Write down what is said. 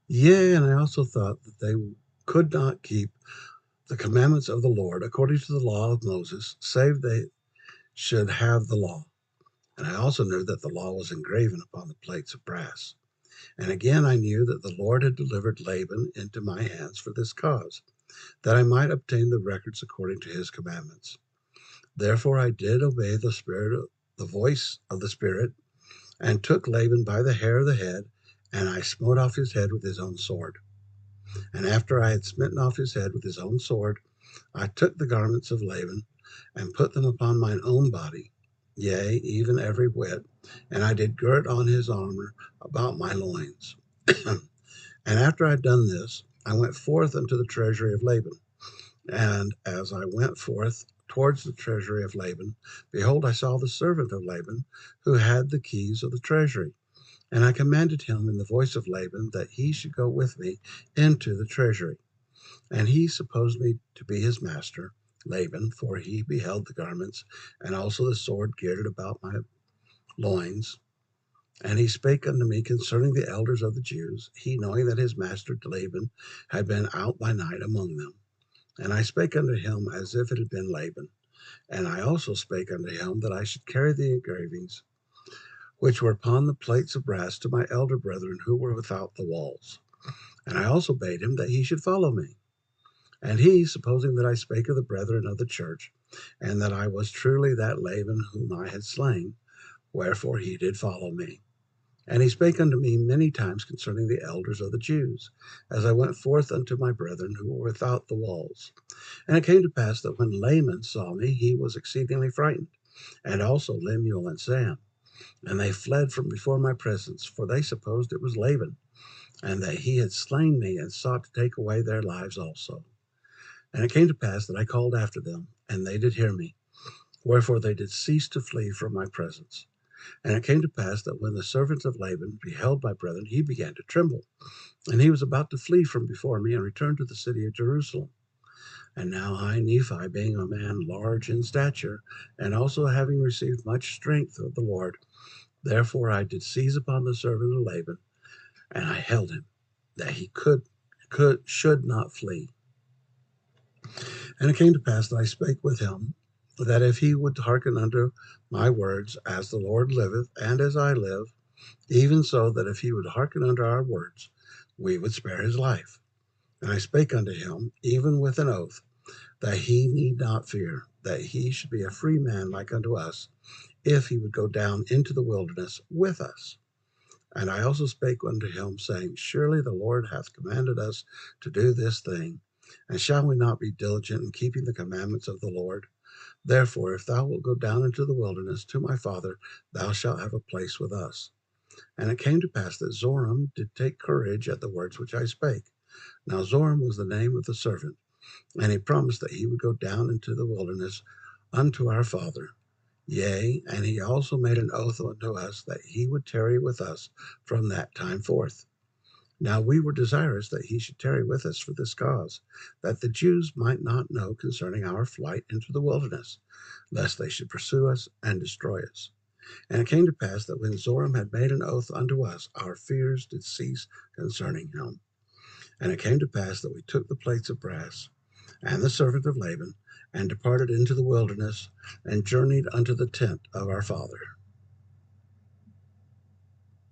Yea, and I also thought that they could not keep the commandments of the Lord according to the law of Moses, save they should have the law. And I also knew that the law was engraven upon the plates of brass. And again I knew that the Lord had delivered Laban into my hands for this cause, that I might obtain the records according to his commandments. Therefore I did obey the voice of the Spirit, and took Laban by the hair of the head, and I smote off his head with his own sword. And after I had smitten off his head with his own sword, I took the garments of Laban, and put them upon mine own body, yea, even every whit, and I did gird on his armor about my loins. And after I had done this, I went forth unto the treasury of Laban. And as I went forth towards the treasury of Laban, behold, I saw the servant of Laban, who had the keys of the treasury. And I commanded him in the voice of Laban that he should go with me into the treasury. And he supposed me to be his master, Laban, for he beheld the garments, and also the sword girded about my loins. And he spake unto me concerning the elders of the Jews, he knowing that his master Laban had been out by night among them. And I spake unto him as if it had been Laban. And I also spake unto him that I should carry the engravings which were upon the plates of brass to my elder brethren who were without the walls. And I also bade him that he should follow me. And he, supposing that I spake of the brethren of the church, and that I was truly that Laban whom I had slain, wherefore he did follow me. And he spake unto me many times concerning the elders of the Jews, as I went forth unto my brethren who were without the walls. And it came to pass that when Laman saw me, he was exceedingly frightened, and also Lemuel and Sam. And they fled from before my presence, for they supposed it was Laban, and that he had slain me, and sought to take away their lives also. And it came to pass that I called after them, and they did hear me, wherefore they did cease to flee from my presence. And it came to pass that when the servant of Laban beheld my brethren, he began to tremble, and he was about to flee from before me, and return to the city of Jerusalem. And now I, Nephi, being a man large in stature, and also having received much strength of the Lord, therefore I did seize upon the servant of Laban, and I held him, that he should not flee. And it came to pass that I spake with him, that if he would hearken unto my words, as the Lord liveth, and as I live, even so that if he would hearken unto our words, we would spare his life. And I spake unto him, even with an oath, that he need not fear, that he should be a free man like unto us, if he would go down into the wilderness with us. And I also spake unto him, saying, Surely the Lord hath commanded us to do this thing, and shall we not be diligent in keeping the commandments of the Lord? Therefore, if thou wilt go down into the wilderness to my father, thou shalt have a place with us. And it came to pass that Zoram did take courage at the words which I spake. Now Zoram was the name of the servant, and he promised that he would go down into the wilderness unto our father. Yea, and he also made an oath unto us that he would tarry with us from that time forth. Now we were desirous that he should tarry with us for this cause, that the Jews might not know concerning our flight into the wilderness, lest they should pursue us and destroy us. And it came to pass that when Zoram had made an oath unto us, our fears did cease concerning him. And it came to pass that we took the plates of brass and the servant of Laban, and departed into the wilderness, and journeyed unto the tent of our father.